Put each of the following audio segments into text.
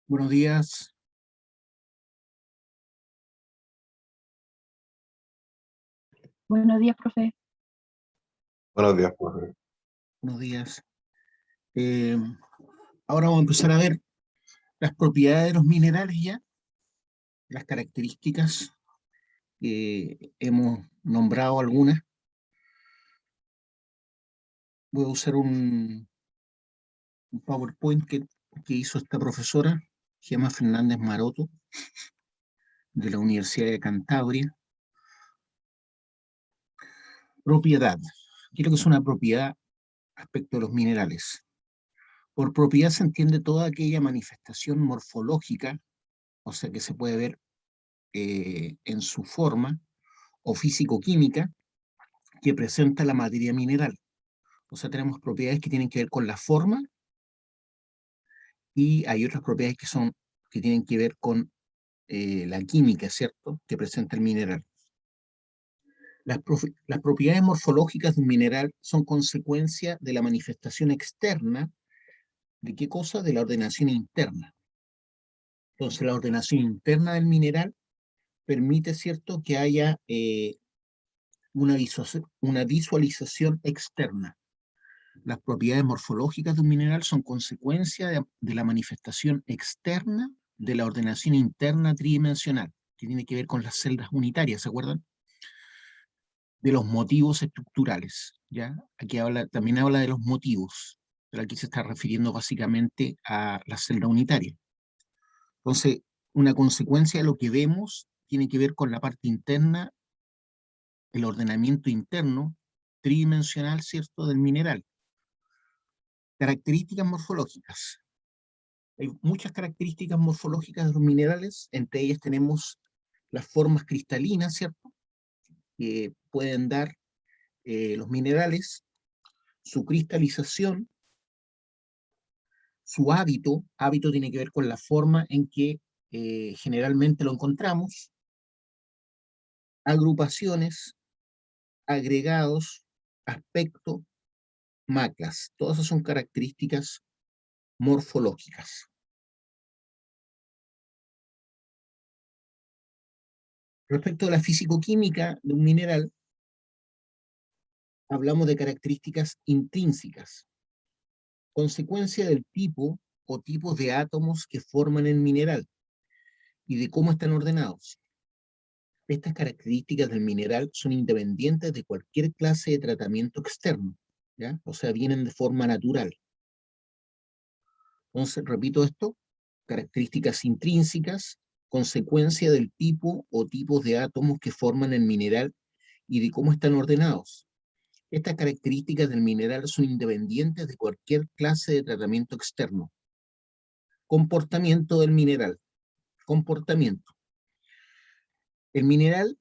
Buenos días, Buenos días, profe. Buenos días, profe. buenos días. Eh, Ahora vamos a empezar a ver las propiedades de los minerales ya, las características. Hemos nombrado algunas. Voy a usar un PowerPoint que hizo esta profesora, Gemma Fernández Maroto, de la Universidad de Cantabria. Propiedad. ¿Qué es lo que es una propiedad respecto a los minerales? Por propiedad se entiende toda aquella manifestación morfológica, o sea que se puede ver en su forma, o físico-química, que presenta la materia mineral. O sea, tenemos propiedades que tienen que ver con la forma y hay otras propiedades que tienen que ver con la química, ¿cierto?, que presenta el mineral. Las propiedades morfológicas de un mineral son consecuencia de la manifestación externa. ¿De qué cosa? De la ordenación interna. Entonces, la ordenación interna del mineral permite, ¿cierto?, que haya una visualización externa. Las propiedades morfológicas de un mineral son consecuencia de la manifestación externa de la ordenación interna tridimensional, que tiene que ver con las celdas unitarias, ¿se acuerdan? De los motivos estructurales, ¿ya? Aquí también habla de los motivos, pero aquí se está refiriendo básicamente a la celda unitaria. Entonces, una consecuencia de lo que vemos tiene que ver con la parte interna, el ordenamiento interno tridimensional, ¿cierto?, del mineral. Características morfológicas. Hay muchas características morfológicas de los minerales, entre ellas tenemos las formas cristalinas, ¿cierto?, que pueden dar los minerales, su cristalización, su hábito tiene que ver con la forma en que generalmente lo encontramos, agrupaciones, agregados, aspecto, maclas, todas esas son características morfológicas. Respecto a la fisicoquímica de un mineral, hablamos de características intrínsecas, consecuencia del tipo o tipos de átomos que forman el mineral y de cómo están ordenados. Estas características del mineral son independientes de cualquier clase de tratamiento externo, ¿ya? O sea, vienen de forma natural. Entonces, repito esto, características intrínsecas, consecuencia del tipo o tipos de átomos que forman el mineral y de cómo están ordenados. Estas características del mineral son independientes de cualquier clase de tratamiento externo. Comportamiento del mineral. Comportamiento. El mineral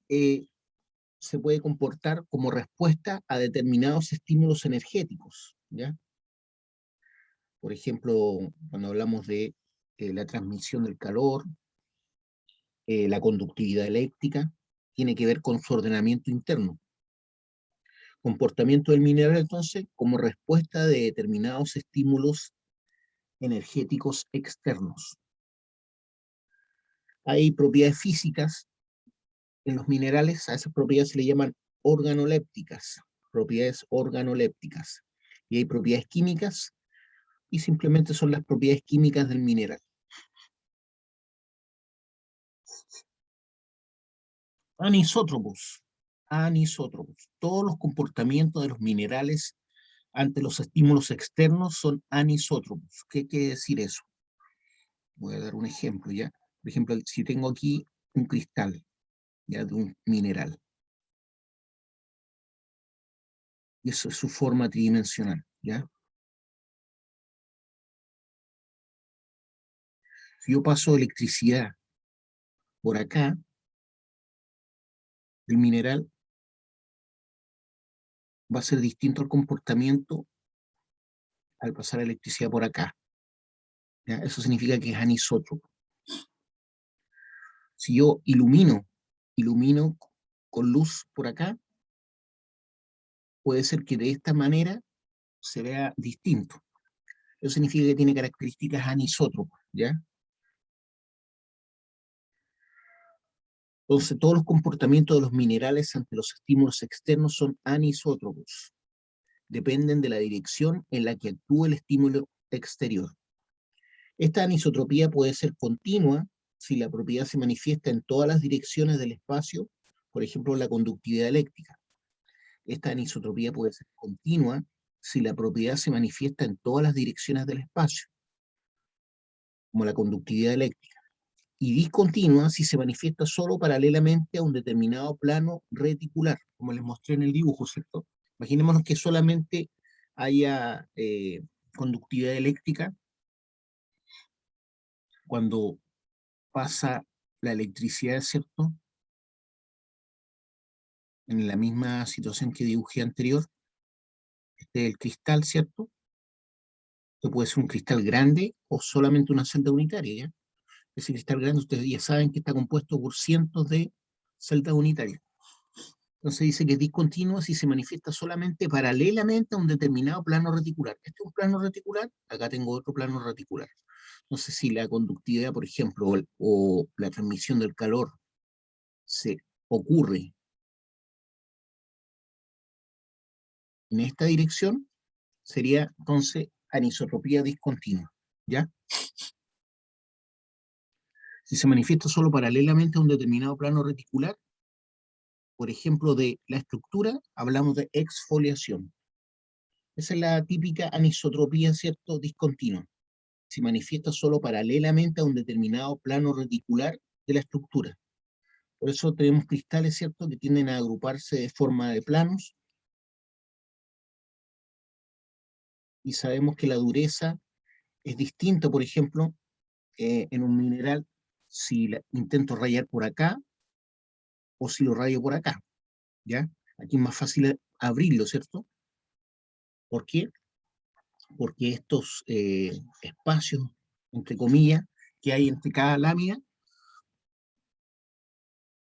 se puede comportar como respuesta a determinados estímulos energéticos, ¿ya? Por ejemplo, cuando hablamos de la transmisión del calor, la conductividad eléctrica, tiene que ver con su ordenamiento interno. Comportamiento del mineral, entonces, como respuesta de determinados estímulos energéticos externos. Hay propiedades físicas en los minerales, a esas propiedades se le llaman organolépticas, propiedades organolépticas. Y hay propiedades químicas, y simplemente son las propiedades químicas del mineral. Anisótropos. Anisótropos. Todos los comportamientos de los minerales ante los estímulos externos son anisótropos. ¿Qué quiere decir eso? Voy a dar un ejemplo, ¿ya? Por ejemplo, si tengo aquí un cristal, ¿ya?, de un mineral, y eso es su forma tridimensional, ¿ya? Si yo paso electricidad por acá, el mineral va a ser distinto al comportamiento al pasar electricidad por acá, ¿ya? Eso significa que es anisótropo. Si yo ilumino con luz por acá, puede ser que de esta manera se vea distinto. Eso significa que tiene características anisótropas, ¿ya? Entonces, todos los comportamientos de los minerales ante los estímulos externos son anisótropos. Dependen de la dirección en la que actúa el estímulo exterior. Esta anisotropía puede ser continua si la propiedad se manifiesta en todas las direcciones del espacio, por ejemplo, la conductividad eléctrica. Esta anisotropía puede ser continua si la propiedad se manifiesta en todas las direcciones del espacio, como la conductividad eléctrica. Y discontinua si se manifiesta solo paralelamente a un determinado plano reticular, como les mostré en el dibujo, ¿cierto? Imaginémonos que solamente haya conductividad eléctrica cuando pasa la electricidad, ¿cierto? En la misma situación que dibujé anterior, este es el cristal, ¿cierto? Que puede ser un cristal grande o solamente una celda unitaria, ¿ya? Ese cristal grande, ustedes ya saben que está compuesto por cientos de celdas unitarias. Entonces dice que es discontinua si se manifiesta solamente paralelamente a un determinado plano reticular. Este es un plano reticular, acá tengo otro plano reticular. Entonces, si la conductividad, por ejemplo, o la transmisión del calor se ocurre en esta dirección, sería entonces anisotropía discontinua, ¿ya? Si se manifiesta solo paralelamente a un determinado plano reticular, por ejemplo, de la estructura, hablamos de exfoliación. Esa es la típica anisotropía, ¿cierto? Discontinua. Se manifiesta solo paralelamente a un determinado plano reticular de la estructura. Por eso tenemos cristales, ¿cierto?, que tienden a agruparse de forma de planos, y sabemos que la dureza es distinta, por ejemplo, en un mineral, si intento rayar por acá o si lo rayo por acá, ¿ya? Aquí es más fácil abrirlo, ¿cierto? ¿Por qué? Porque estos espacios, entre comillas, que hay entre cada lámina,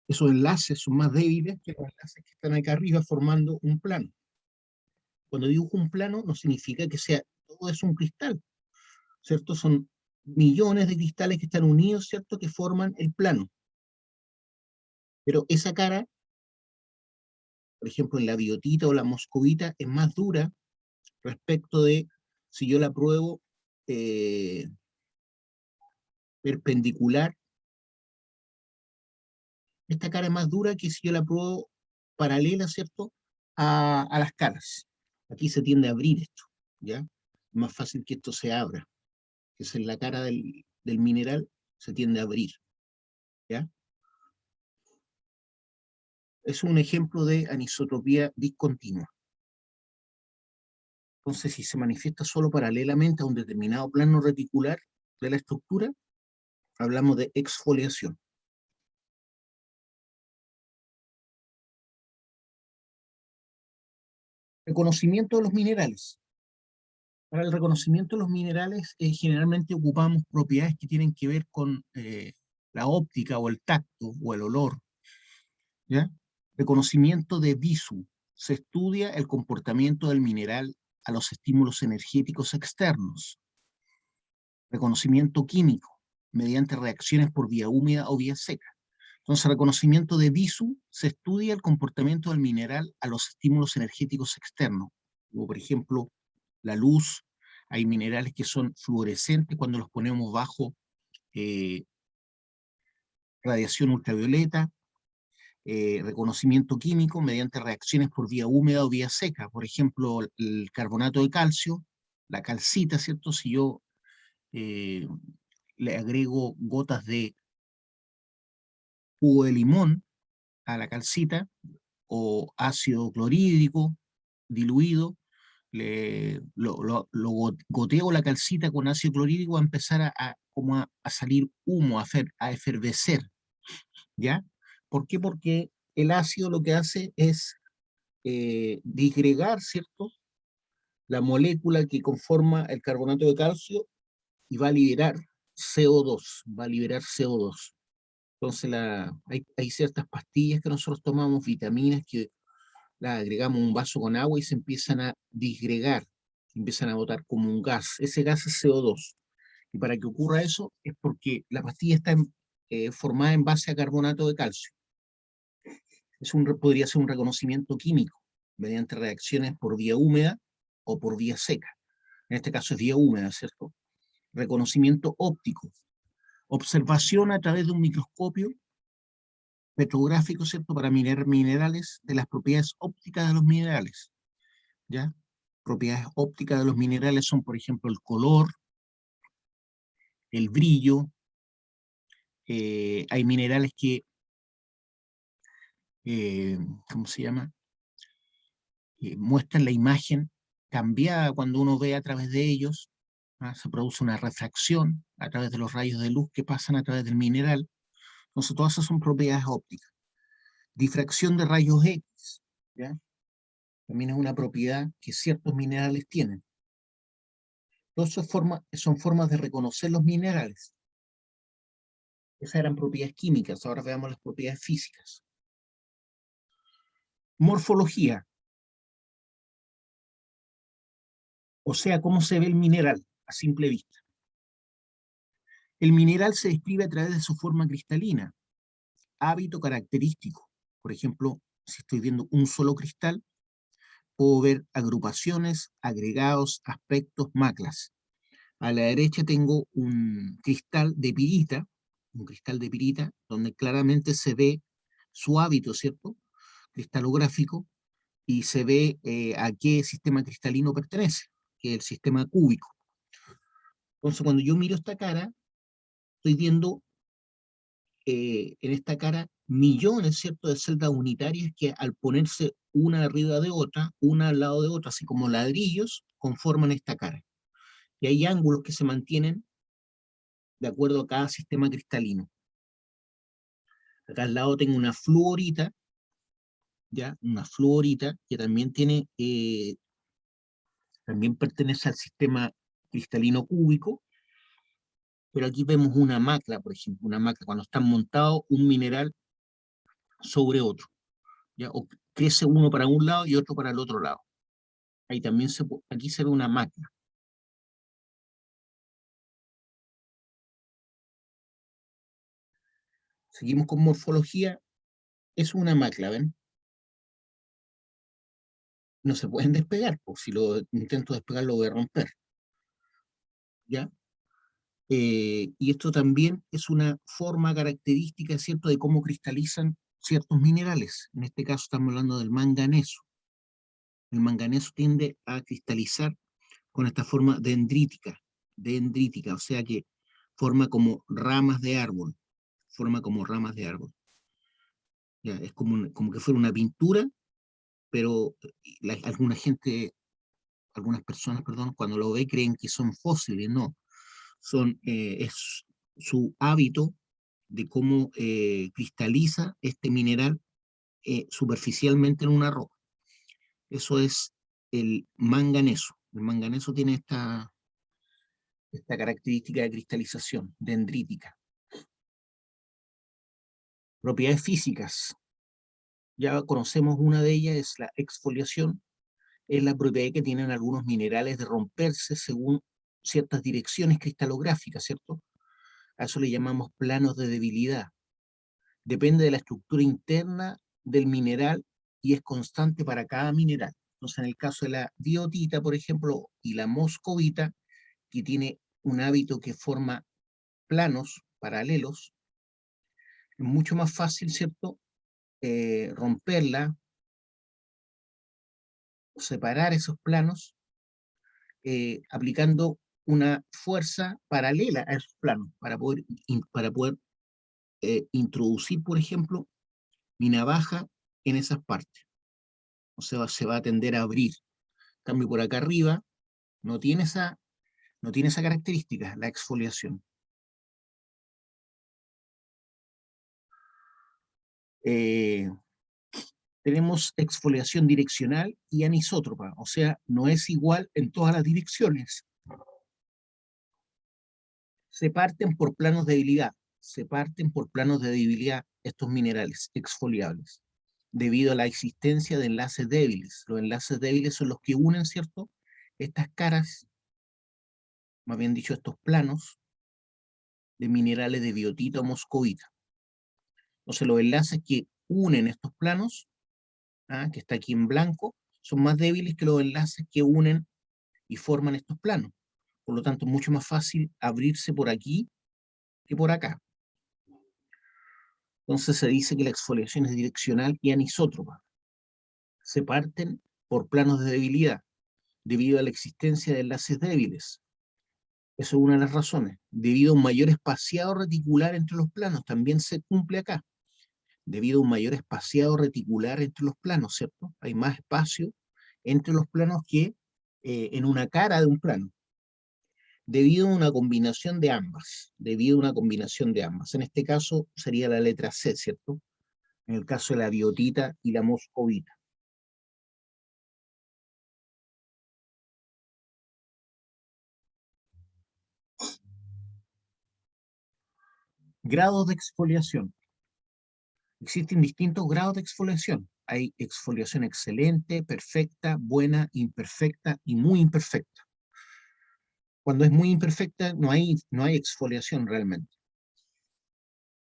esos enlaces son más débiles que los enlaces que están acá arriba formando un plano. Cuando dibujo un plano no significa que sea todo es un cristal, ¿cierto? Son millones de cristales que están unidos, ¿cierto?, que forman el plano. Pero esa cara, por ejemplo, en la biotita o la moscovita, es más dura respecto de si yo la pruebo perpendicular. Esta cara es más dura que si yo la pruebo paralela, ¿cierto?, a las caras. Aquí se tiende a abrir esto, ¿ya? Es más fácil que esto se abra, que es en la cara del mineral, se tiende a abrir, ¿ya? Es un ejemplo de anisotropía discontinua. Entonces, si se manifiesta solo paralelamente a un determinado plano reticular de la estructura, hablamos de exfoliación. Reconocimiento de los minerales. Para el reconocimiento de los minerales, generalmente ocupamos propiedades que tienen que ver con la óptica o el tacto o el olor, ¿ya? Reconocimiento de visu. Se estudia el comportamiento del mineral a los estímulos energéticos externos. Reconocimiento químico, mediante reacciones por vía húmeda o vía seca. Entonces, reconocimiento de visu, se estudia el comportamiento del mineral a los estímulos energéticos externos, como por ejemplo la luz. Hay minerales que son fluorescentes cuando los ponemos bajo radiación ultravioleta. Reconocimiento químico mediante reacciones por vía húmeda o vía seca. Por ejemplo, el carbonato de calcio, la calcita, ¿cierto? Si yo le agrego gotas de jugo de limón a la calcita, o ácido clorhídrico diluido, lo goteo la calcita con ácido clorhídrico, va a empezar como a salir humo, a efervecer, ¿ya? ¿Por qué? Porque el ácido lo que hace es disgregar, ¿cierto?, la molécula que conforma el carbonato de calcio, y va a liberar CO2, va a liberar CO2. Entonces hay ciertas pastillas que nosotros tomamos, vitaminas, que las agregamos en un vaso con agua y se empiezan a disgregar, empiezan a botar como un gas. Ese gas es CO2. Y para que ocurra eso es porque la pastilla está formada en base a carbonato de calcio. Podría ser un reconocimiento químico, mediante reacciones por vía húmeda o por vía seca. En este caso es vía húmeda, ¿cierto? Reconocimiento óptico. Observación a través de un microscopio petrográfico, ¿cierto? Para mirar minerales, de las propiedades ópticas de los minerales, ¿ya? Propiedades ópticas de los minerales son, por ejemplo, el color, el brillo. Hay minerales que, ¿cómo se llama? Muestran la imagen cambiada cuando uno ve a través de ellos. Se produce una refracción a través de los rayos de luz que pasan a través del mineral. Entonces, todas esas son propiedades ópticas. Difracción de rayos X, ¿ya? También es una propiedad que ciertos minerales tienen. Todas esas son formas de reconocer los minerales. Esas eran propiedades químicas, ahora veamos las propiedades físicas. Morfología. O sea, cómo se ve el mineral a simple vista. El mineral se describe a través de su forma cristalina, hábito característico. Por ejemplo, si estoy viendo un solo cristal, puedo ver agrupaciones, agregados, aspectos, maclas. A la derecha tengo un cristal de pirita, donde claramente se ve su hábito, ¿cierto? Cristalográfico, y se ve a qué sistema cristalino pertenece, que es el sistema cúbico. Entonces, cuando yo miro esta cara, estoy viendo en esta cara millones, ¿cierto?, de celdas unitarias que al ponerse una arriba de otra, una al lado de otra, así como ladrillos, conforman esta cara. Y hay ángulos que se mantienen de acuerdo a cada sistema cristalino. Acá al lado tengo una fluorita, ¿ya? Una fluorita que también tiene, también pertenece al sistema cristalino cúbico, pero aquí vemos una macla, por ejemplo, una macla, cuando están montados un mineral sobre otro, ¿ya? O crece uno para un lado y otro para el otro lado. Ahí también aquí se ve una macla. Seguimos con morfología. Es una macla, ¿ven? No se pueden despegar, porque si lo intento despegar lo voy a romper, ¿ya? Y esto también es una forma característica, ¿cierto?, de cómo cristalizan ciertos minerales. En este caso estamos hablando del manganeso. El manganeso tiende a cristalizar con esta forma dendrítica, o sea que forma como ramas de árbol, Ya, es como que fuera una pintura, pero algunas personas, perdón, cuando lo ve creen que son fósiles, no. Es su hábito de cómo cristaliza este mineral superficialmente en una roca. Eso es el manganeso. El manganeso tiene esta característica de cristalización dendrítica. Propiedades físicas. Ya conocemos una de ellas, es la exfoliación. Es la propiedad que tienen algunos minerales de romperse según ciertas direcciones cristalográficas, ¿cierto? A eso le llamamos planos de debilidad. Depende de la estructura interna del mineral y es constante para cada mineral. Entonces, en el caso de la biotita, por ejemplo, y la moscovita, que tiene un hábito que forma planos paralelos, es mucho más fácil, ¿cierto?, romperla, o separar esos planos, aplicando una fuerza paralela a esos planos, para poder introducir, por ejemplo, mi navaja en esas partes. O sea, se va a tender a abrir. En cambio, por acá arriba no tiene esa característica, la exfoliación. Tenemos exfoliación direccional y anisótropa, o sea, no es igual en todas las direcciones. Se parten por planos de debilidad estos minerales exfoliables, debido a la existencia de enlaces débiles. Los enlaces débiles son los que unen, ¿cierto?, estas caras, más bien dicho, estos planos de minerales de biotita o moscovita. Entonces, los enlaces que unen estos planos, que está aquí en blanco, son más débiles que los enlaces que unen y forman estos planos. Por lo tanto, es mucho más fácil abrirse por aquí que por acá. Entonces se dice que la exfoliación es direccional y anisótropa. Se parten por planos de debilidad, debido a la existencia de enlaces débiles. Eso es una de las razones. Debido a un mayor espaciado reticular entre los planos, también se cumple acá. Debido a un mayor espaciado reticular entre los planos, ¿cierto? Hay más espacio entre los planos que en una cara de un plano. Debido a una combinación de ambas. Debido a una combinación de ambas. En este caso sería la letra C, ¿cierto? En el caso de la biotita y la moscovita. Grados de exfoliación. Existen distintos grados de exfoliación. Hay exfoliación excelente, perfecta, buena, imperfecta y muy imperfecta. Cuando es muy imperfecta no hay exfoliación realmente.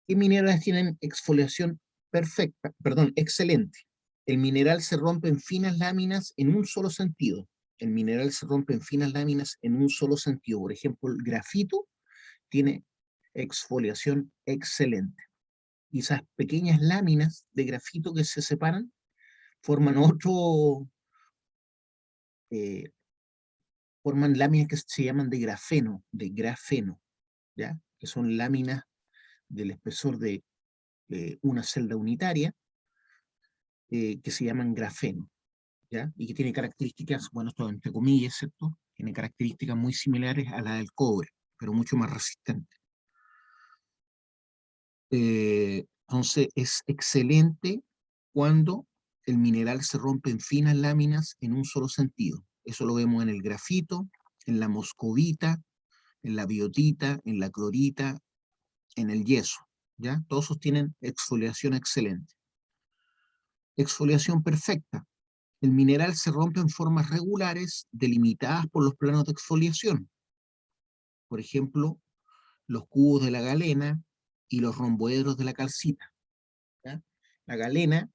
¿Qué minerales tienen exfoliación perfecta? Perdón, excelente. El mineral se rompe en finas láminas en un solo sentido. El mineral se rompe en finas láminas en un solo sentido. Por ejemplo, el grafito tiene exfoliación excelente. Y esas pequeñas láminas de grafito que se separan forman forman láminas que se llaman de grafeno, ¿ya? Que son láminas del espesor de una celda unitaria, que se llaman grafeno, ¿ya? Y que tiene características, bueno, esto entre comillas, ¿cierto? Tiene características muy similares a las del cobre, pero mucho más resistentes. Entonces es excelente cuando el mineral se rompe en finas láminas en un solo sentido. Eso lo vemos en el grafito, en la moscovita, en la biotita, en la clorita, en el yeso, ¿ya? Todos esos tienen exfoliación excelente. Exfoliación perfecta. El mineral se rompe en formas regulares delimitadas por los planos de exfoliación. Por ejemplo, los cubos de la galena y los romboedros de la calcita, ¿ya? La galena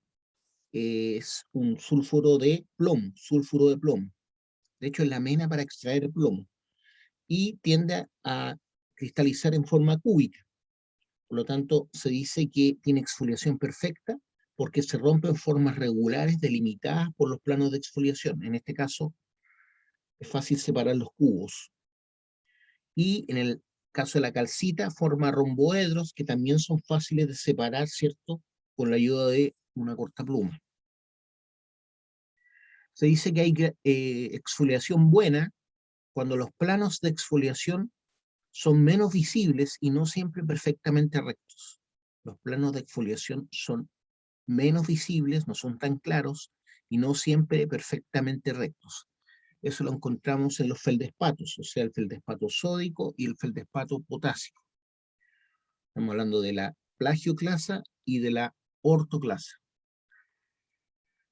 es un sulfuro de plomo. De hecho, es la mena para extraer plomo. Y tiende a cristalizar en forma cúbica. Por lo tanto, se dice que tiene exfoliación perfecta porque se rompe en formas regulares delimitadas por los planos de exfoliación. En este caso, es fácil separar los cubos. Y en el caso de la calcita, forma romboedros que también son fáciles de separar, ¿cierto? Con la ayuda de una cortapluma. Se dice que hay exfoliación buena cuando los planos de exfoliación son menos visibles y no siempre perfectamente rectos. Los planos de exfoliación son menos visibles, no son tan claros y no siempre perfectamente rectos. Eso lo encontramos en los feldespatos, o sea, el feldespato sódico y el feldespato potásico. Estamos hablando de la plagioclasa y de la ortoclasa.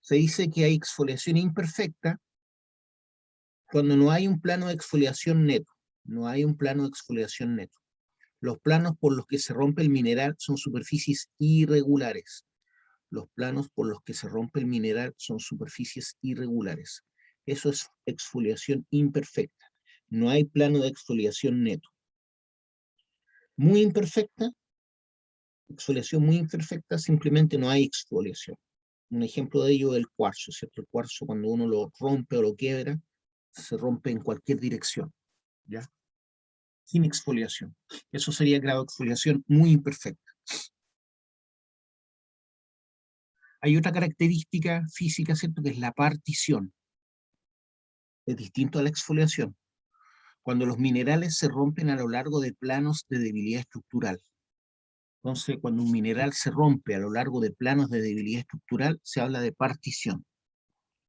Se dice que hay exfoliación imperfecta cuando no hay un plano de exfoliación neto. No hay un plano de exfoliación neto. Los planos por los que se rompe el mineral son superficies irregulares. Los planos por los que se rompe el mineral son superficies irregulares. Eso es exfoliación imperfecta. No hay plano de exfoliación neto. Muy imperfecta, exfoliación muy imperfecta, simplemente no hay exfoliación. Un ejemplo de ello es el cuarzo, ¿cierto? El cuarzo, cuando uno lo rompe o lo quiebra, se rompe en cualquier dirección, ¿ya? Sin exfoliación. Eso sería grado de exfoliación muy imperfecta. Hay otra característica física, ¿cierto? Que es la partición. Es distinto a la exfoliación. Cuando los minerales se rompen a lo largo de planos de debilidad estructural. Entonces, cuando un mineral se rompe a lo largo de planos de debilidad estructural, se habla de partición.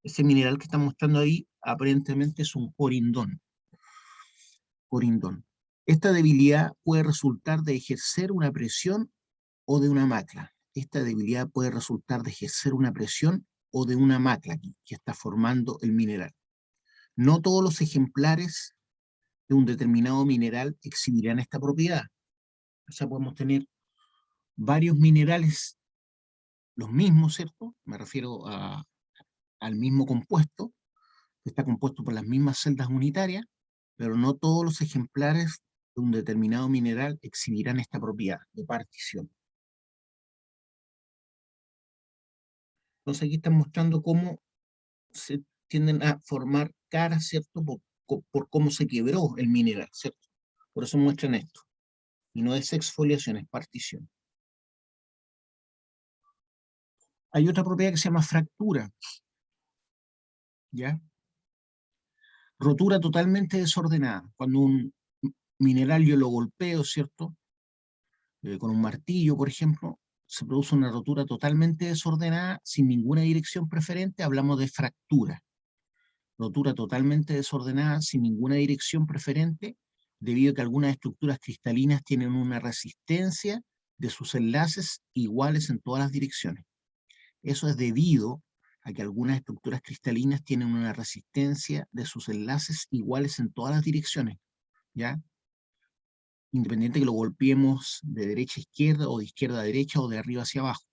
Ese mineral que está mostrando ahí, aparentemente es un corindón. Esta debilidad puede resultar de ejercer una presión o de una macla. Esta debilidad puede resultar de ejercer una presión o de una macla que está formando el mineral. No todos los ejemplares de un determinado mineral exhibirán esta propiedad. O sea, podemos tener varios minerales los mismos, ¿cierto? Me refiero al mismo compuesto, que está compuesto por las mismas celdas unitarias, pero no todos los ejemplares de un determinado mineral exhibirán esta propiedad de partición. Entonces aquí están mostrando cómo se tienden a formar caras, ¿cierto? Por cómo se quebró el mineral, ¿cierto? Por eso muestran esto. Y no es exfoliación, es partición. Hay otra propiedad que se llama fractura, ¿ya? Rotura totalmente desordenada. Cuando un mineral yo lo golpeo, ¿cierto? Con un martillo, por ejemplo, se produce una rotura totalmente desordenada, sin ninguna dirección preferente, hablamos de fractura. Rotura totalmente desordenada, sin ninguna dirección preferente, debido a que algunas estructuras cristalinas tienen una resistencia de sus enlaces iguales en todas las direcciones. Eso es debido a que algunas estructuras cristalinas tienen una resistencia de sus enlaces iguales en todas las direcciones, ¿ya? Independiente que lo golpeemos de derecha a izquierda, o de izquierda a derecha, o de arriba hacia abajo.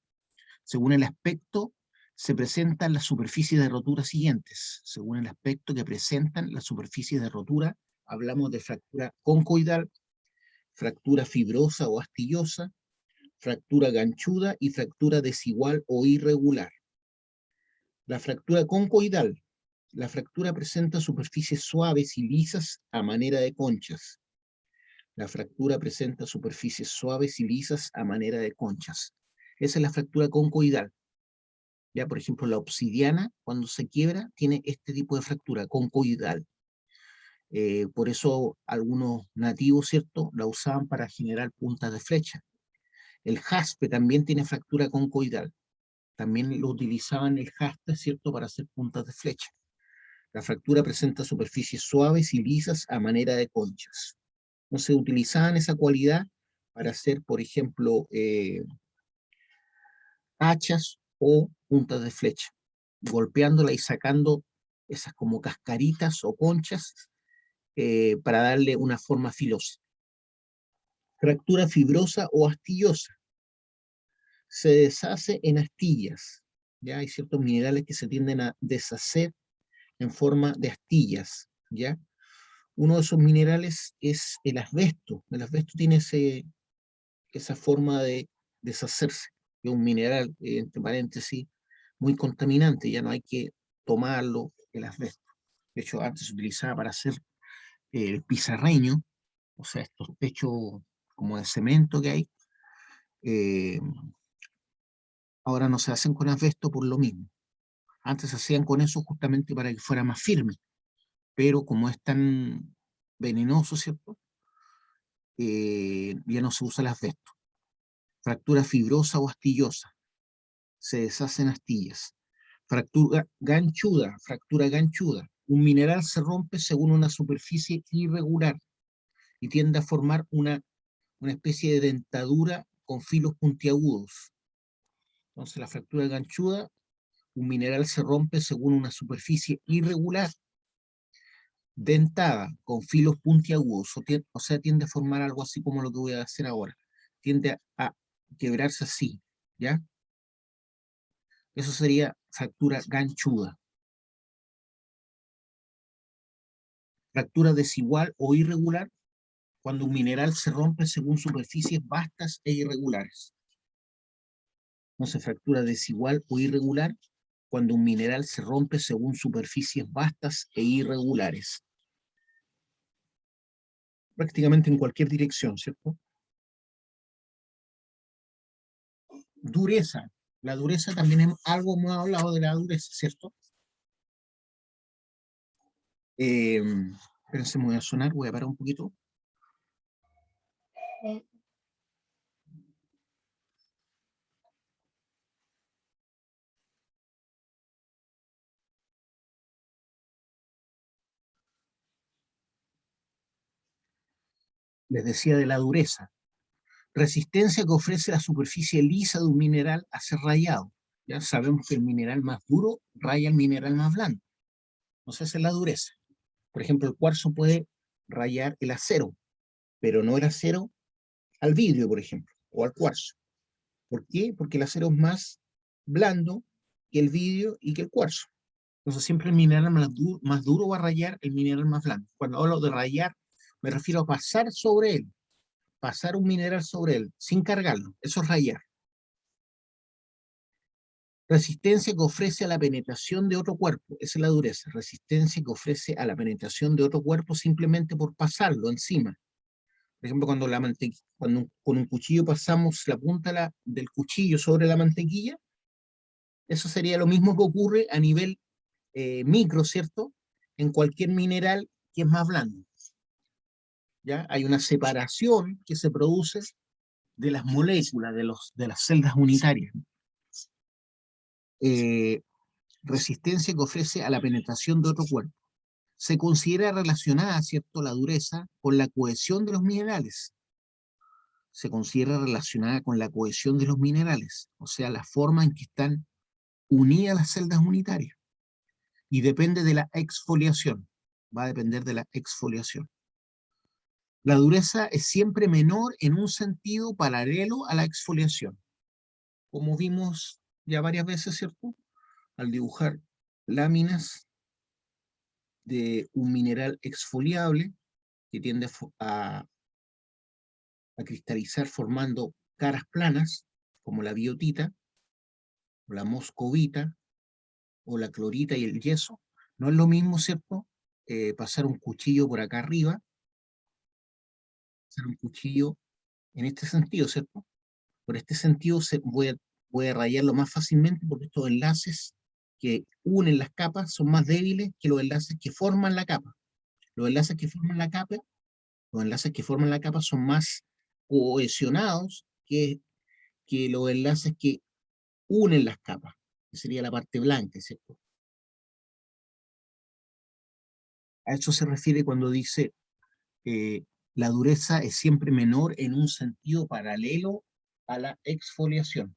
Según el aspecto, se presentan las superficies de rotura siguientes. Según el aspecto que presentan las superficies de rotura, hablamos de fractura concoidal, fractura fibrosa o astillosa, fractura ganchuda y fractura desigual o irregular. La fractura concoidal. La fractura presenta superficies suaves y lisas a manera de conchas. La fractura presenta superficies suaves y lisas a manera de conchas. Esa es la fractura concoidal. Ya, por ejemplo, la obsidiana, cuando se quiebra, tiene este tipo de fractura concoidal. Por eso algunos nativos, ¿cierto?, la usaban para generar puntas de flecha. El jaspe también tiene fractura concoidal. También lo utilizaban el jaspe, ¿cierto?, para hacer puntas de flecha. La fractura presenta superficies suaves y lisas a manera de conchas. Entonces utilizaban esa cualidad para hacer, por ejemplo, hachas o puntas de flecha, golpeándola y sacando esas como cascaritas o conchas para darle una forma filosa. Fractura fibrosa o astillosa. Se deshace en astillas. ¿Ya? Hay ciertos minerales que se tienden a deshacer en forma de astillas. ¿Ya? Uno de esos minerales es el asbesto. El asbesto tiene esa forma de deshacerse. Es un mineral, entre paréntesis, muy contaminante. Ya no hay que tomarlo, el asbesto. De hecho, antes se utilizaba para hacer el pizarreño, o sea, estos techos como de cemento que hay. Ahora no se hacen con asbesto por lo mismo. Antes se hacían con eso justamente para que fuera más firme, pero como es tan venenoso, ¿cierto? Ya no se usa el asbesto. Fractura fibrosa o astillosa. Se deshacen astillas. Fractura ganchuda. Un mineral se rompe según una superficie irregular y tiende a formar una especie de dentadura con filos puntiagudos. Entonces la fractura ganchuda, un mineral se rompe según una superficie irregular, dentada, con filos puntiagudos, o sea, tiende a formar algo así como lo que voy a hacer ahora. Tiende a quebrarse así, ¿ya? Eso sería fractura ganchuda. Fractura desigual o irregular, cuando un mineral se rompe según superficies vastas e irregulares. Entonces, fractura desigual o irregular, cuando un mineral se rompe según superficies vastas e irregulares. Prácticamente en cualquier dirección, ¿cierto? Dureza. La dureza también es algo, hemos hablado de la dureza, ¿cierto? Espérense, me voy a sonar, voy a parar un poquito. Les decía de la dureza. Resistencia que ofrece la superficie lisa de un mineral a ser rayado. Ya sabemos que el mineral más duro raya el mineral más blando. Entonces esa es la dureza. Por ejemplo, el cuarzo puede rayar el acero, pero no el acero al vidrio, por ejemplo, o al cuarzo. ¿Por qué? Porque el acero es más blando que el vidrio y que el cuarzo. Entonces siempre el mineral más duro va a rayar el mineral más blando. Cuando hablo de rayar, me refiero a pasar sobre él, pasar un mineral sobre él, sin cargarlo. Eso es rayar. Resistencia que ofrece a la penetración de otro cuerpo, esa es la dureza. Resistencia que ofrece a la penetración de otro cuerpo simplemente por pasarlo encima. Por ejemplo, cuando con un cuchillo pasamos la punta del cuchillo sobre la mantequilla, eso sería lo mismo que ocurre a nivel micro, ¿cierto? En cualquier mineral que es más blando. ¿Ya? Hay una separación que se produce de las moléculas, de las celdas unitarias. Resistencia que ofrece a la penetración de otro cuerpo. Se considera relacionada, ¿cierto?, la dureza con la cohesión de los minerales. Se considera relacionada con la cohesión de los minerales, o sea, la forma en que están unidas las celdas unitarias. Y depende de la exfoliación. Va a depender de la exfoliación. La dureza es siempre menor en un sentido paralelo a la exfoliación. Como vimos ya varias veces, ¿cierto?, al dibujar láminas de un mineral exfoliable que tiende a cristalizar formando caras planas, como la biotita, o la moscovita, o la clorita y el yeso. No es lo mismo, ¿cierto?, pasar un cuchillo por acá arriba, pasar un cuchillo en este sentido, ¿cierto? Por este sentido voy a rayarlo más fácilmente porque estos enlaces que unen las capas son más débiles que los enlaces que forman la capa. Los enlaces que forman la capa, los enlaces que forman la capa son más cohesionados que los enlaces que unen las capas, que sería la parte blanca, ¿cierto? A eso se refiere cuando dice la dureza es siempre menor en un sentido paralelo a la exfoliación.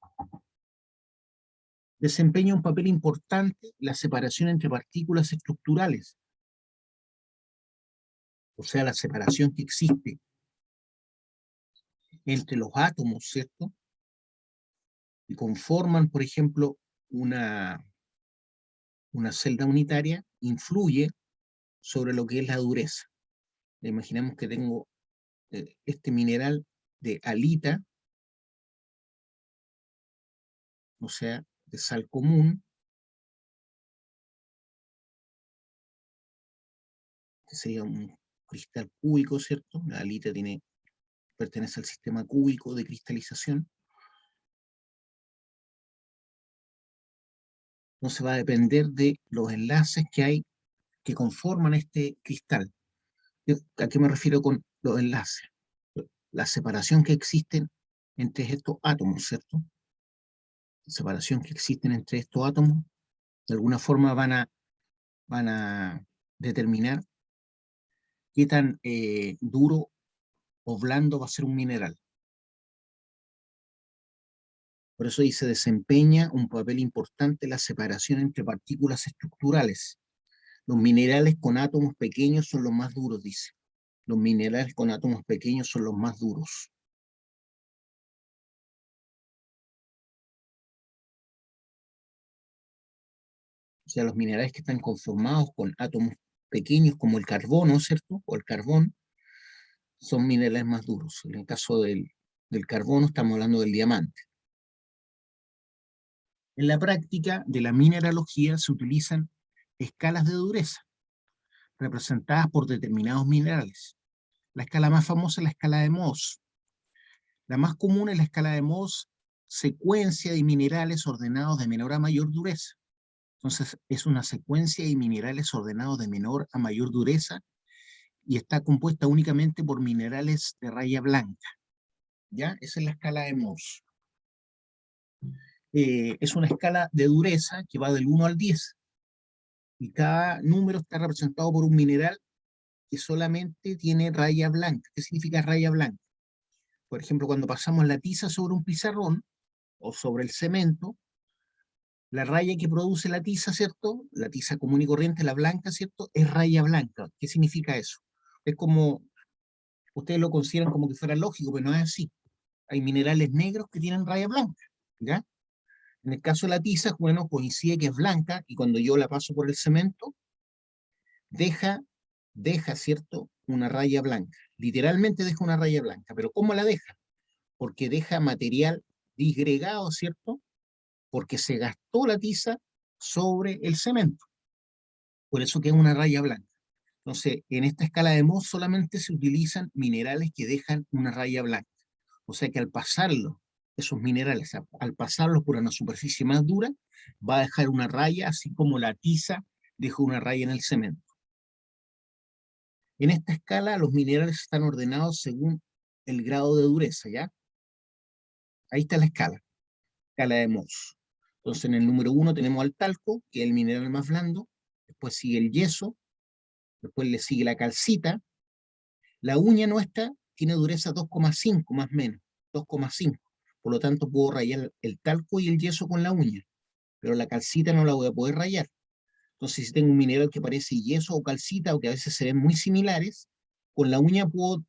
Desempeña un papel importante la separación entre partículas estructurales, o sea, la separación que existe entre los átomos, ¿cierto?, que conforman, por ejemplo, una celda unitaria, influye sobre lo que es la dureza. Imaginemos que tengo este mineral de halita, o sea, de sal común, que sería un cristal cúbico, ¿cierto? La halita pertenece al sistema cúbico de cristalización. Entonces va a depender de los enlaces que hay que conforman este cristal. ¿A qué me refiero con los enlaces? La separación que existen entre estos átomos, ¿cierto? La separación que existen entre estos átomos, de alguna forma van a determinar qué tan duro o blando va a ser un mineral. Por eso dice, desempeña un papel importante la separación entre partículas estructurales. Los minerales con átomos pequeños son los más duros, dice. Los minerales con átomos pequeños son los más duros. O sea, los minerales que están conformados con átomos pequeños como el carbono, ¿cierto? O el carbón, son minerales más duros. En el caso del carbono estamos hablando del diamante. En la práctica de la mineralogía se utilizan escalas de dureza, representadas por determinados minerales. La escala más famosa es la escala de Mohs. La más común es la escala de Mohs, secuencia de minerales ordenados de menor a mayor dureza. Entonces, es una secuencia de minerales ordenados de menor a mayor dureza y está compuesta únicamente por minerales de raya blanca. ¿Ya? Esa es la escala de Mohs. Es una escala de dureza que va del 1 al 10. Y cada número está representado por un mineral que solamente tiene raya blanca. ¿Qué significa raya blanca? Por ejemplo, cuando pasamos la tiza sobre un pizarrón o sobre el cemento, la raya que produce la tiza, ¿cierto? La tiza común y corriente, la blanca, ¿cierto? Es raya blanca. ¿Qué significa eso? Es como, ustedes lo consideran como que fuera lógico, pero no es así. Hay minerales negros que tienen raya blanca, ¿ya? En el caso de la tiza, bueno, coincide que es blanca y cuando yo la paso por el cemento, deja, ¿cierto? Una raya blanca. Literalmente deja una raya blanca. ¿Pero cómo la deja? Porque deja material disgregado, ¿cierto? Porque se gastó la tiza sobre el cemento. Por eso queda una raya blanca. Entonces, en esta escala de Mohs solamente se utilizan minerales que dejan una raya blanca. O sea que al pasarlo, esos minerales, al pasarlos por una superficie más dura, va a dejar una raya, así como la tiza dejó una raya en el cemento. En esta escala, los minerales están ordenados según el grado de dureza, ¿ya? Ahí está la escala de Mohs. Entonces, en el número 1 tenemos al talco, que es el mineral más blando, después sigue el yeso, después le sigue la calcita. La uña nuestra tiene dureza 2,5 más o menos, 2,5. Por lo tanto, puedo rayar el talco y el yeso con la uña, pero la calcita no la voy a poder rayar. Entonces, si tengo un mineral que parece yeso o calcita, o que a veces se ven muy similares, con la uña puedo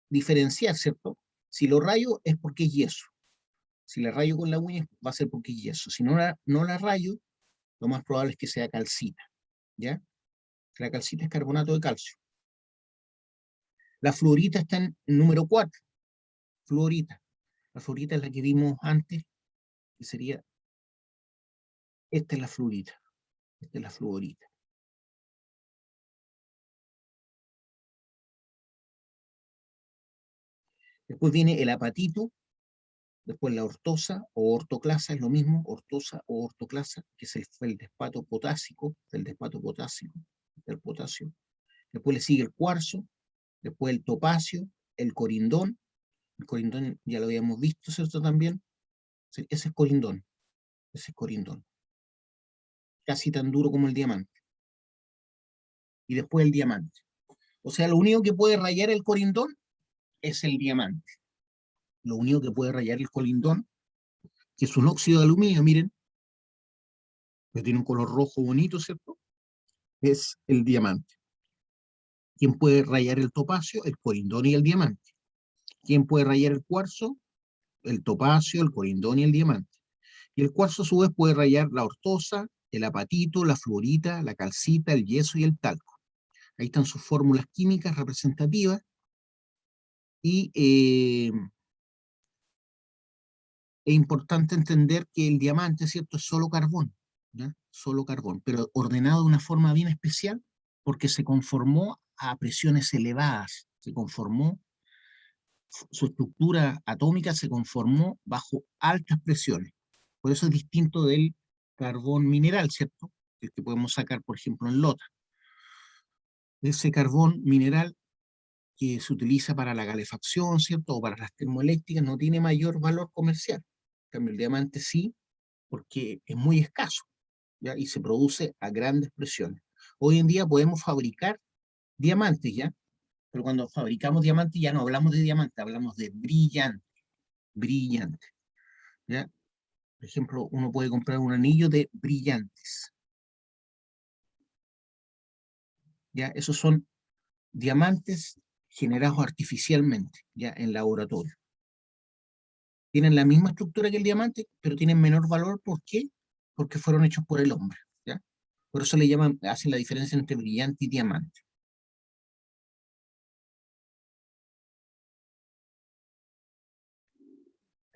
diferenciar, ¿cierto? Si lo rayo es porque es yeso. Si la rayo con la uña va a ser porque es yeso. Si no la rayo, lo más probable es que sea calcita, ¿ya? La calcita es carbonato de calcio. La fluorita está en número 4, fluorita. La fluorita es la que vimos antes, que sería, esta es la fluorita, esta es la fluorita. Después viene el apatito, después la ortosa o ortoclasa, es lo mismo, ortosa o ortoclasa, que es el feldespato potásico, del potasio. Después le sigue el cuarzo, después el topacio, el corindón ya lo habíamos visto, ¿cierto? También, ese es corindón, casi tan duro como el diamante. Y después el diamante. O sea, lo único que puede rayar el corindón es el diamante. Lo único que puede rayar el corindón, que es un óxido de aluminio, miren, que tiene un color rojo bonito, ¿cierto? Es el diamante. ¿Quién puede rayar el topacio? El corindón y el diamante. ¿Quién puede rayar el cuarzo? El topacio, el corindón y el diamante. Y el cuarzo a su vez puede rayar la ortosa, el apatito, la fluorita, la calcita, el yeso y el talco. Ahí están sus fórmulas químicas representativas. Y es importante entender que el diamante, ¿cierto?, es solo carbón, ¿ya? Solo carbón, pero ordenado de una forma bien especial porque se conformó a presiones elevadas, su estructura atómica se conformó bajo altas presiones. Por eso es distinto del carbón mineral, ¿cierto?, el que podemos sacar, por ejemplo, en lota. Ese carbón mineral que se utiliza para la calefacción, ¿cierto?, o para las termoeléctricas, no tiene mayor valor comercial. En cambio, el diamante sí, porque es muy escaso, ¿ya? Y se produce a grandes presiones. Hoy en día podemos fabricar diamantes, ¿ya? Pero cuando fabricamos diamantes ya no hablamos de diamante, hablamos de brillante, ¿ya? Por ejemplo, uno puede comprar un anillo de brillantes, ¿ya? Esos son diamantes generados artificialmente, ¿ya? En laboratorio. Tienen la misma estructura que el diamante, pero tienen menor valor. ¿Por qué? Porque fueron hechos por el hombre, ¿ya? Por eso le llaman, hacen la diferencia entre brillante y diamante.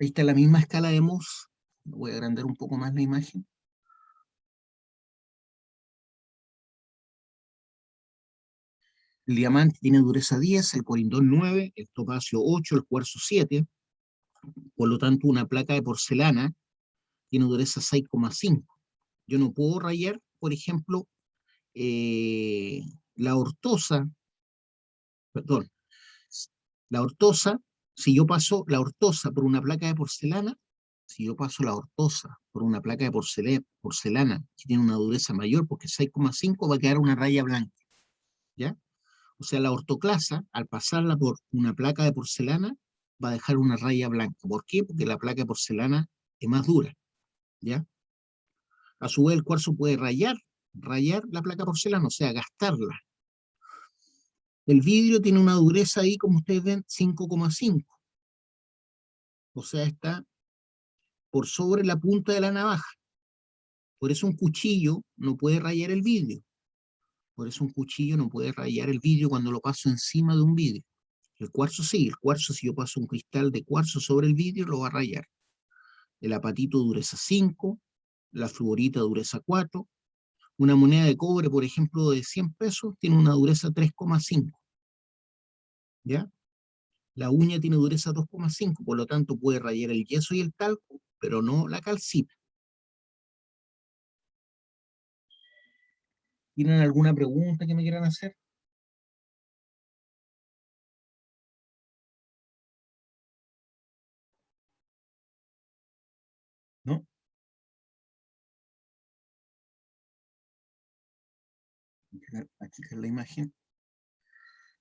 Ahí está la misma escala de Mohs. Voy a agrandar un poco más la imagen. El diamante tiene dureza 10, el corindón 9, el topacio 8, el cuarzo 7. Por lo tanto, una placa de porcelana tiene dureza 6,5. Yo no puedo rayar, por ejemplo, la ortosa, perdón, la ortosa, si yo paso la ortosa por una placa de porcelana, si yo paso la ortosa por una placa de porcelana que tiene una dureza mayor, porque 6,5 va a quedar una raya blanca, ¿ya? O sea, la ortoclasa, al pasarla por una placa de porcelana, va a dejar una raya blanca. ¿Por qué? Porque la placa de porcelana es más dura, ¿ya? A su vez, el cuarzo puede rayar la placa de porcelana, o sea, gastarla. El vidrio tiene una dureza ahí, como ustedes ven, 5,5. O sea, está por sobre la punta de la navaja. Por eso un cuchillo no puede rayar el vidrio. Por eso un cuchillo no puede rayar el vidrio cuando lo paso encima de un vidrio. El cuarzo sí, el cuarzo si yo paso un cristal de cuarzo sobre el vidrio lo va a rayar. El apatito dureza 5, la fluorita dureza 4, una moneda de cobre, por ejemplo, de 100 pesos, tiene una dureza 3,5. ¿Ya? La uña tiene dureza 2,5, por lo tanto puede rayar el yeso y el talco, pero no la calcita. ¿Tienen alguna pregunta que me quieran hacer? ¿No? Aquí está la imagen.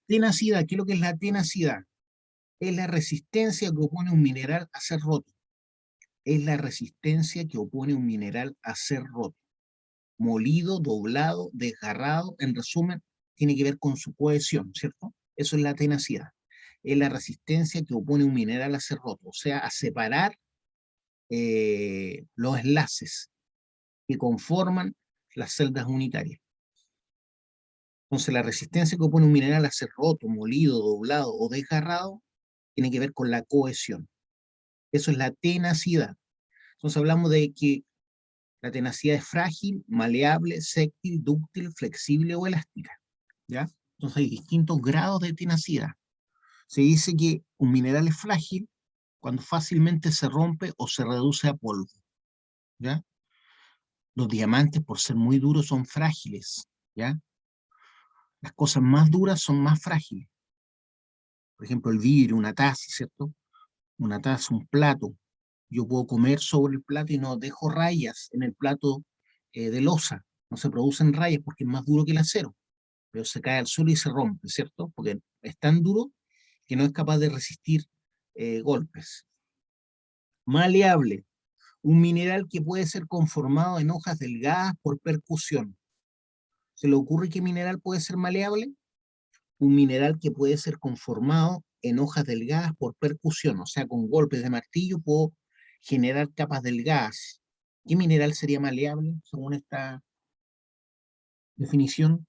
Tenacidad, ¿qué es lo que es la tenacidad? Es la resistencia que opone un mineral a ser roto. Es la resistencia que opone un mineral a ser roto. Molido, doblado, desgarrado, en resumen, tiene que ver con su cohesión, ¿cierto? Eso es la tenacidad. Es la resistencia que opone un mineral a ser roto, o sea, a separar los enlaces que conforman las celdas unitarias. Entonces, la resistencia que opone un mineral a ser roto, molido, doblado o desgarrado tiene que ver con la cohesión. Eso es la tenacidad. Entonces, hablamos de que la tenacidad es frágil, maleable, séptil, dúctil, flexible o elástica. ¿Ya? Entonces, hay distintos grados de tenacidad. Se dice que un mineral es frágil cuando fácilmente se rompe o se reduce a polvo. ¿Ya? Los diamantes, por ser muy duros, son frágiles. ¿Ya? Las cosas más duras son más frágiles. Por ejemplo, el vidrio, una taza, ¿cierto? Una taza, un plato. Yo puedo comer sobre el plato y no dejo rayas en el plato de loza. No se producen rayas porque es más duro que el acero, pero se cae al suelo y se rompe, ¿cierto? Porque es tan duro que no es capaz de resistir golpes. Maleable, un mineral que puede ser conformado en hojas delgadas por percusión. ¿Se le ocurre qué mineral puede ser maleable? Un mineral que puede ser conformado en hojas delgadas por percusión, o sea, con golpes de martillo puedo generar capas delgadas. ¿Qué mineral sería maleable según esta definición?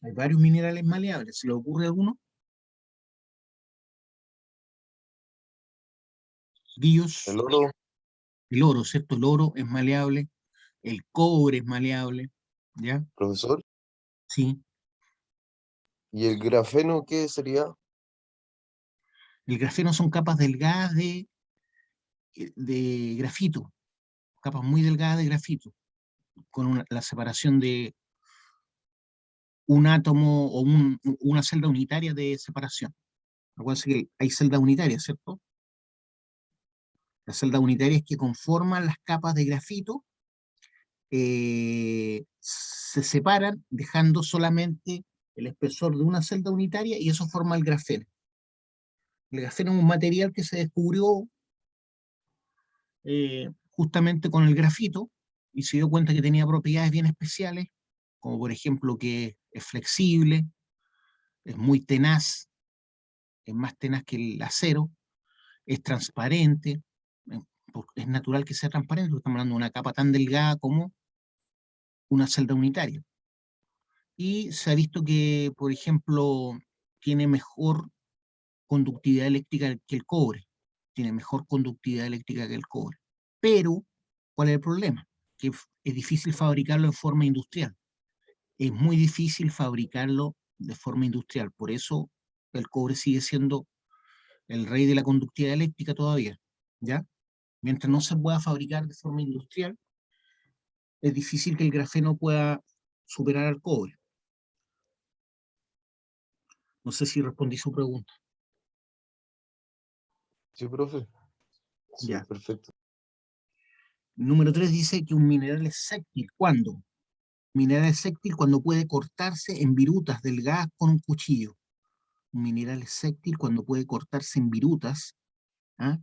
Hay varios minerales maleables. ¿Se le ocurre alguno? El Guillos, oro, el oro, ¿cierto? El oro es maleable, el cobre es maleable, ¿ya? profesor. Sí. ¿Y el grafeno qué sería? El grafeno son capas delgadas de grafito, capas muy delgadas de grafito, con la separación de un átomo o una celda unitaria de separación. Acuérdense que hay celdas unitarias, ¿cierto? Las celdas unitarias que conforman las capas de grafito se separan dejando solamente el espesor de una celda unitaria y eso forma el grafeno. El grafeno es un material que se descubrió justamente con el grafito y se dio cuenta que tenía propiedades bien especiales, como por ejemplo que es flexible, es muy tenaz, es más tenaz que el acero, es transparente, es natural que sea transparente, porque estamos hablando de una capa tan delgada como una celda unitaria. Y se ha visto que, por ejemplo, tiene mejor conductividad eléctrica que el cobre, tiene mejor conductividad eléctrica que el cobre. Pero, ¿cuál es el problema? Que es difícil fabricarlo en forma industrial. Es muy difícil fabricarlo de forma industrial, por eso el cobre sigue siendo el rey de la conductividad eléctrica todavía, ¿ya? Mientras no se pueda fabricar de forma industrial, es difícil que el grafeno pueda superar al cobre. No sé si respondí su pregunta. Sí, profe. Sí, Ya. perfecto. Número 3 dice que un mineral es séptil. ¿Cuándo? Mineral es séptil cuando puede cortarse en virutas delgadas con un cuchillo. Un mineral es séptil cuando puede cortarse en virutas, ¿ah?,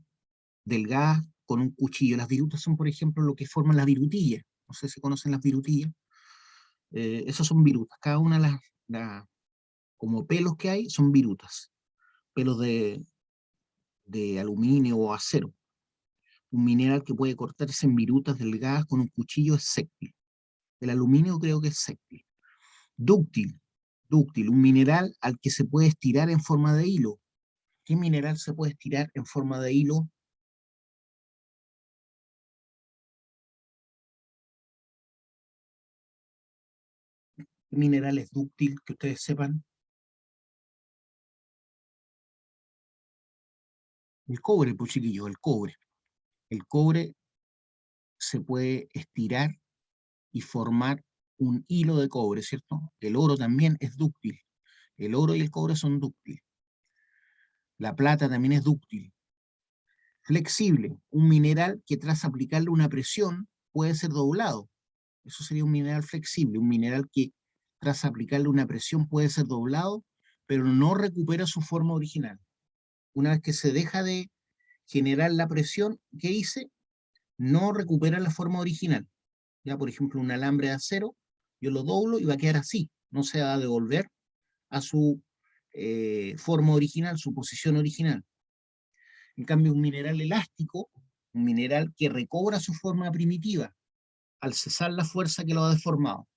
delgadas con un cuchillo. Las virutas son, por ejemplo, lo que forman las virutillas. No sé si conocen las virutillas. Esas son virutas. Cada una de como pelos que hay son virutas. Pelos de aluminio o acero. Un mineral que puede cortarse en virutas delgadas con un cuchillo es séptil. El aluminio creo que es séptil. Dúctil, un mineral al que se puede estirar en forma de hilo. ¿Qué mineral se puede estirar en forma de hilo? ¿Qué mineral es dúctil que ustedes sepan? El cobre, pues chiquillos, el cobre. El cobre se puede estirar y formar un hilo de cobre, ¿cierto? El oro también es dúctil. El oro y el cobre son dúctiles. La plata también es dúctil. Flexible, un mineral que tras aplicarle una presión puede ser doblado. Eso sería un mineral flexible, un mineral que tras aplicarle una presión puede ser doblado, pero no recupera su forma original. Una vez que se deja de generar la presión que hice, no recupera la forma original. Ya, por ejemplo, un alambre de acero, yo lo doblo y va a quedar así, no se va a devolver a su forma original, su posición original. En cambio, un mineral elástico, un mineral que recobra su forma primitiva al cesar la fuerza que lo ha deformado.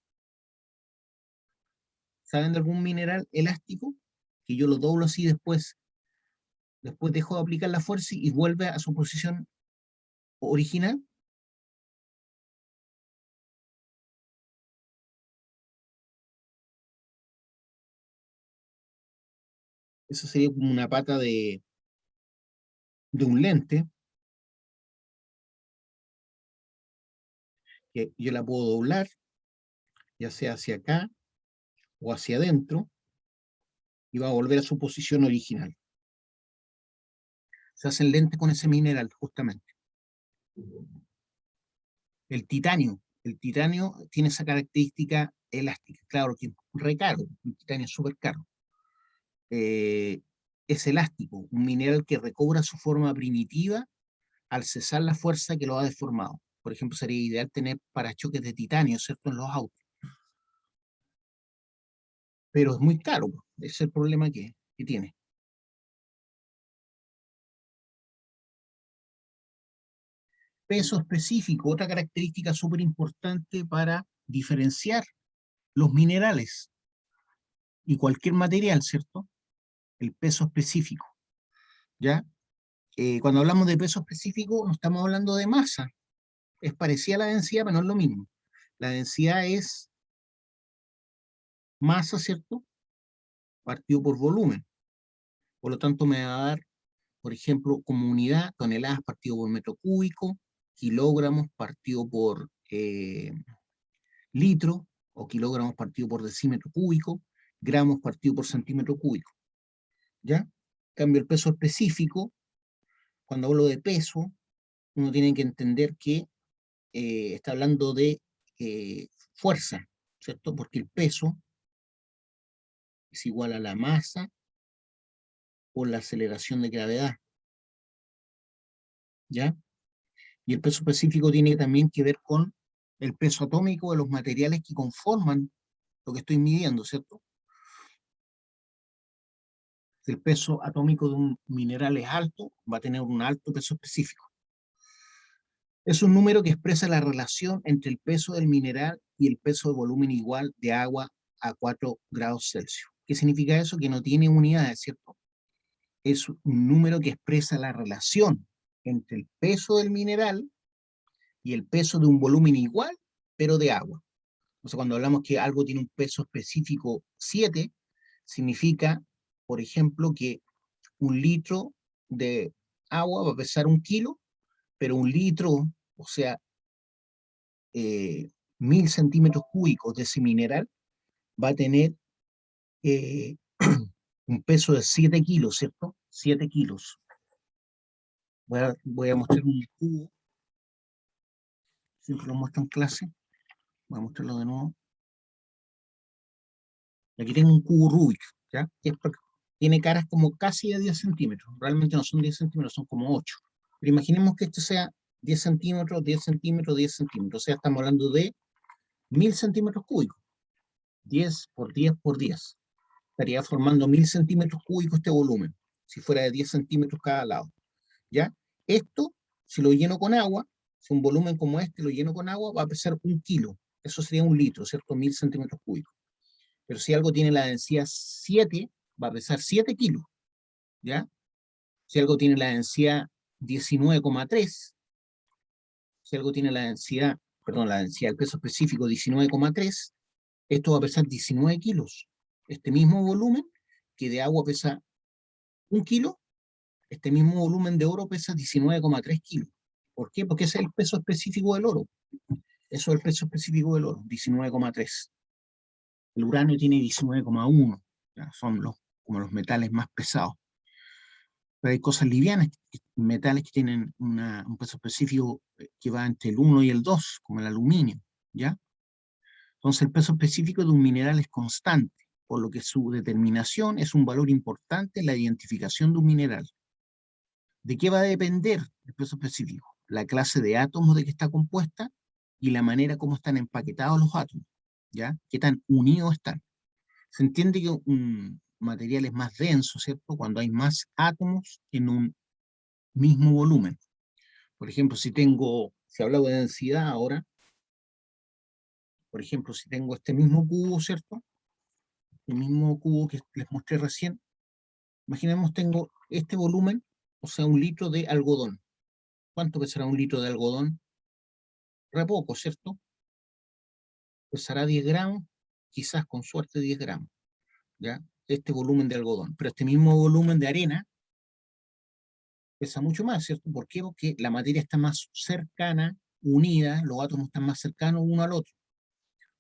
¿Saben de algún mineral elástico? Que yo lo doblo así después dejo de aplicar la fuerza y vuelve a su posición original. Eso sería como una pata de un lente, que yo la puedo doblar, ya sea hacia acá o hacia adentro, y va a volver a su posición original. Se hacen lentes con ese mineral, justamente. El titanio tiene esa característica elástica, claro que es re caro, el titanio es súper caro. Es elástico, un mineral que recobra su forma primitiva al cesar la fuerza que lo ha deformado. Por ejemplo, sería ideal tener parachoques de titanio, ¿cierto?, en los autos. Pero es muy caro, ese es el problema que tiene. Peso específico, otra característica súper importante para diferenciar los minerales y cualquier material, ¿cierto? El peso específico, ¿ya? Cuando hablamos de peso específico, no estamos hablando de masa. Es parecida a la densidad, pero no es lo mismo. La densidad es masa, ¿cierto?, partido por volumen. Por lo tanto, me va a dar, por ejemplo, como unidad, toneladas partido por metro cúbico, kilogramos partido por litro, o kilogramos partido por decímetro cúbico, gramos partido por centímetro cúbico. ¿Ya? En cambio, el peso específico, cuando hablo de peso, uno tiene que entender que está hablando de fuerza, ¿cierto? Porque el peso es igual a la masa por la aceleración de gravedad, ¿ya? Y el peso específico tiene también que ver con el peso atómico de los materiales que conforman lo que estoy midiendo, ¿cierto? Si el peso atómico de un mineral es alto, va a tener un alto peso específico. Es un número que expresa la relación entre el peso del mineral y el peso de volumen igual de agua a 4 grados Celsius. ¿Qué significa eso? Que no tiene unidades, ¿cierto? Es un número que expresa la relación entre el peso del mineral y el peso de un volumen igual, pero de agua. O sea, cuando hablamos que algo tiene un peso específico 7, significa, por ejemplo, que un litro de agua va a pesar 1 kilo, pero un litro, o sea, 1000 centímetros cúbicos de ese mineral va a tener eh, un peso de 7 kilos, ¿cierto? 7 kilos. Voy a mostrar un cubo, siempre lo muestro en clase, voy a mostrarlo de nuevo. Aquí tengo un cubo Rubik, ¿ya? Tiene caras como casi de 10 centímetros, realmente no son 10 centímetros, son como 8. Pero imaginemos que este sea 10 centímetros, 10 centímetros, 10 centímetros, o sea, estamos hablando de 1000 centímetros cúbicos, 10 por 10 por 10. Estaría formando 1000 centímetros cúbicos este volumen, si fuera de 10 centímetros cada lado. ¿ya? Esto, si lo lleno con agua, si un volumen como este lo lleno con agua, va a pesar 1 kilo. Eso sería 1 litro, ¿cierto? 1000 centímetros cúbicos. Pero si algo tiene la densidad 7, va a pesar 7 kilos, ¿ya? Si algo tiene la densidad 19,3, si algo tiene la densidad, perdón, la densidad del peso específico 19,3, esto va a pesar 19 kilos. Este mismo volumen que de agua pesa 1 kilo, este mismo volumen de oro pesa 19,3 kilos. ¿Por qué? Porque ese es el peso específico del oro. Eso es el peso específico del oro, 19,3. El uranio tiene 19,1. Son como los metales más pesados. Pero hay cosas livianas, metales que tienen un peso específico que va entre el 1 y el 2, como el aluminio, ¿ya? Entonces el peso específico de un mineral es constante, por lo que su determinación es un valor importante en la identificación de un mineral. ¿De qué va a depender el peso específico? La clase de átomos de que está compuesta y la manera como están empaquetados los átomos, ¿ya? ¿Qué tan unidos están? Se entiende que un material es más denso, ¿cierto? Cuando hay más átomos en un mismo volumen. Por ejemplo, si hablamos de densidad ahora, por ejemplo, si tengo este mismo cubo, ¿cierto? El mismo cubo que les mostré recién, imaginemos tengo este volumen, o sea, 1 litro de algodón. ¿Cuánto pesará 1 litro de algodón? Re poco, ¿cierto? Pesará 10 gramos, quizás con suerte 10 gramos, ¿ya? Este volumen de algodón. Pero este mismo volumen de arena pesa mucho más, ¿cierto? ¿Por qué? Porque la materia está más cercana, unida, los átomos están más cercanos uno al otro.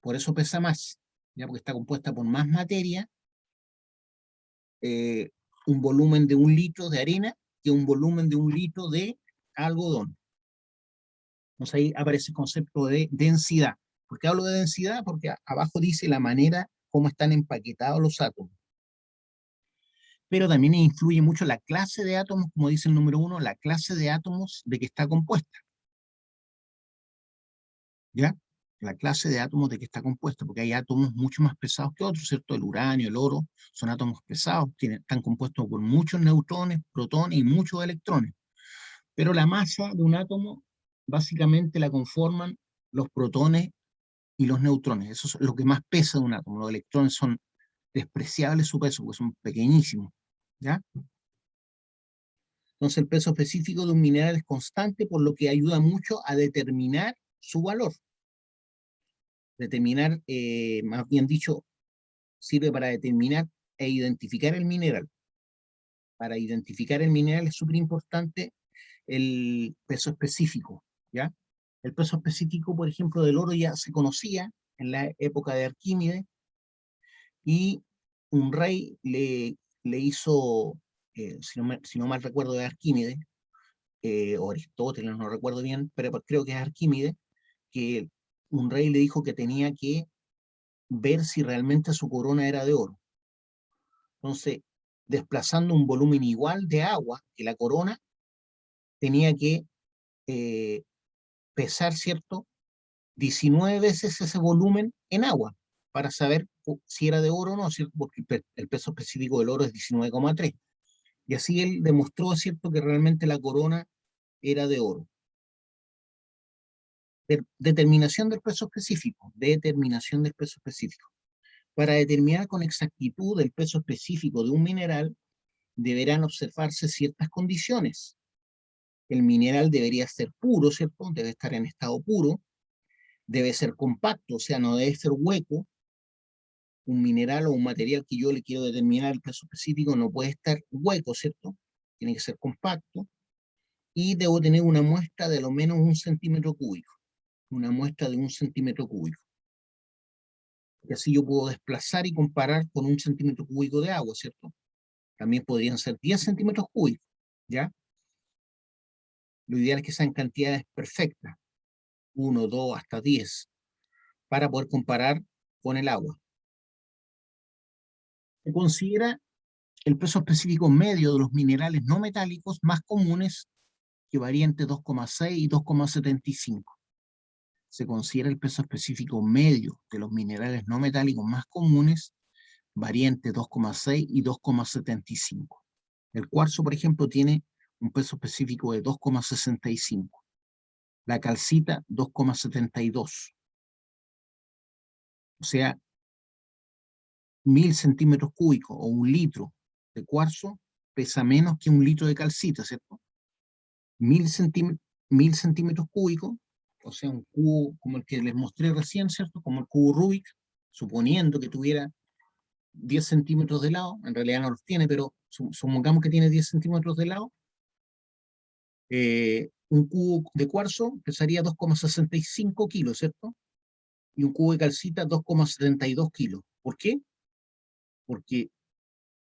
Por eso pesa más, ¿ya? Porque está compuesta por más materia, un volumen de 1 litro de arena que un volumen de 1 litro de algodón. Entonces ahí aparece el concepto de densidad. ¿Por qué hablo de densidad? Porque abajo dice la manera como están empaquetados los átomos. Pero también influye mucho la clase de átomos, como dice el número 1, la clase de átomos de que está compuesta. ¿Ya? La clase de átomos de que está compuesta, porque hay átomos mucho más pesados que otros, ¿cierto? El uranio, el oro, son átomos pesados, están compuestos por muchos neutrones, protones y muchos electrones. Pero la masa de un átomo básicamente la conforman los protones y los neutrones. Eso es lo que más pesa de un átomo. Los electrones son despreciables su peso, porque son pequeñísimos, ¿ya? Entonces el peso específico de un mineral es constante, por lo que ayuda mucho a determinar su valor. Determinar, más bien dicho, sirve para determinar e identificar el mineral. Para identificar el mineral es súper importante el peso específico, ¿ya? El peso específico, por ejemplo, del oro ya se conocía en la época de Arquímedes, y un rey le hizo, si no mal recuerdo de Arquímedes, o Aristóteles, no recuerdo bien, pero creo que es Arquímedes, que un rey le dijo que tenía que ver si realmente su corona era de oro. Entonces, desplazando un volumen igual de agua que la corona, tenía que eh, pesar, ¿cierto?, 19 veces ese volumen en agua, para saber si era de oro o no, ¿cierto? Porque el peso específico del oro es 19,3. Y así él demostró, ¿cierto?, que realmente la corona era de oro. Determinación del peso específico. Determinación del peso específico. Para determinar con exactitud el peso específico de un mineral, deberán observarse ciertas condiciones. El mineral debería ser puro, ¿cierto? Debe estar en estado puro. Debe ser compacto, o sea, no debe ser hueco. Un mineral o un material que yo le quiero determinar el peso específico no puede estar hueco, ¿cierto? Tiene que ser compacto. Y debo tener una muestra de lo menos 1 centímetro cúbico. Una muestra de 1 centímetro cúbico. Y así yo puedo desplazar y comparar con 1 centímetro cúbico de agua, ¿cierto? También podrían ser 10 centímetros cúbicos, ¿ya? Lo ideal es que sean cantidades perfectas, 1, 2, hasta 10, para poder comparar con el agua. Se considera el peso específico medio de los minerales no metálicos más comunes, que varía entre 2,6 y 2,75. Se considera el peso específico medio de los minerales no metálicos más comunes, varía entre 2,6 y 2,75. El cuarzo, por ejemplo, tiene un peso específico de 2,65. La calcita, 2,72. O sea, 1000 centímetros cúbicos o 1 litro de cuarzo pesa menos que 1 litro de calcita, ¿cierto? 1000 centímetros cúbicos, o sea, un cubo como el que les mostré recién, ¿cierto? Como el cubo Rubik, suponiendo que tuviera 10 centímetros de lado, en realidad no los tiene, pero supongamos que tiene 10 centímetros de lado, un cubo de cuarzo pesaría 2,65 kilos, ¿cierto? Y un cubo de calcita 2,72 kilos. ¿Por qué? Porque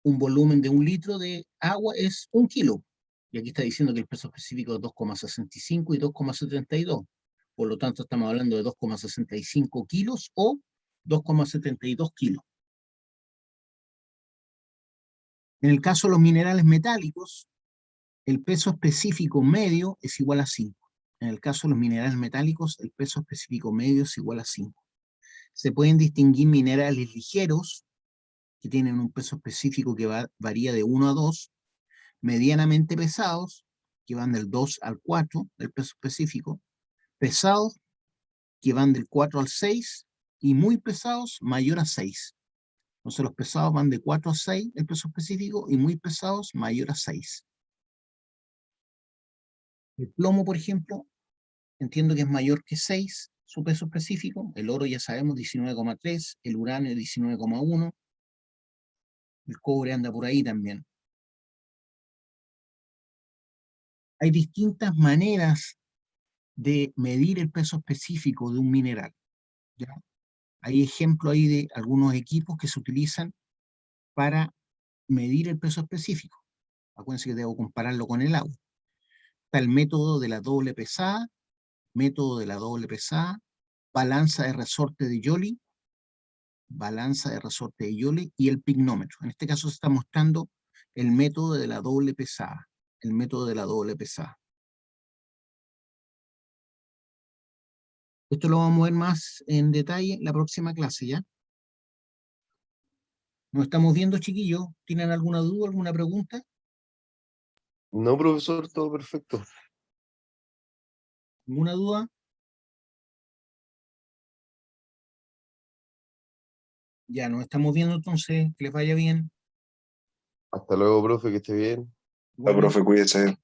un volumen de 1 litro de agua es 1 kilo. Y aquí está diciendo que el peso específico es 2,65 y 2,72. Por lo tanto, estamos hablando de 2,65 kilos o 2,72 kilos. En el caso de los minerales metálicos, el peso específico medio es igual a 5. En el caso de los minerales metálicos, el peso específico medio es igual a 5. Se pueden distinguir minerales ligeros, que tienen un peso específico que varía de 1 a 2, medianamente pesados, que van del 2 al 4 del peso específico, pesados, que van del 4 al 6, y muy pesados, mayor a 6. Entonces los pesados van de 4 a 6 el peso específico, y muy pesados, mayor a 6. El plomo, por ejemplo, entiendo que es mayor que 6 su peso específico. El oro ya sabemos, 19,3, el uranio 19,1, el cobre anda por ahí también. Hay distintas maneras de medir el peso específico de un mineral, ¿ya? Hay ejemplos ahí de algunos equipos que se utilizan para medir el peso específico. Acuérdense que debo compararlo con el agua. Está el método de la doble pesada, balanza de resorte de Joule, y el pignómetro. En este caso se está mostrando el método de la doble pesada. Esto lo vamos a ver más en detalle en la próxima clase, ¿ya? ¿Nos estamos viendo, chiquillos? ¿Tienen alguna duda, alguna pregunta? No, profesor, todo perfecto. ¿Ninguna duda? Ya, nos estamos viendo entonces. Que les vaya bien. Hasta luego, profe, que esté bien. La profe, cuídese.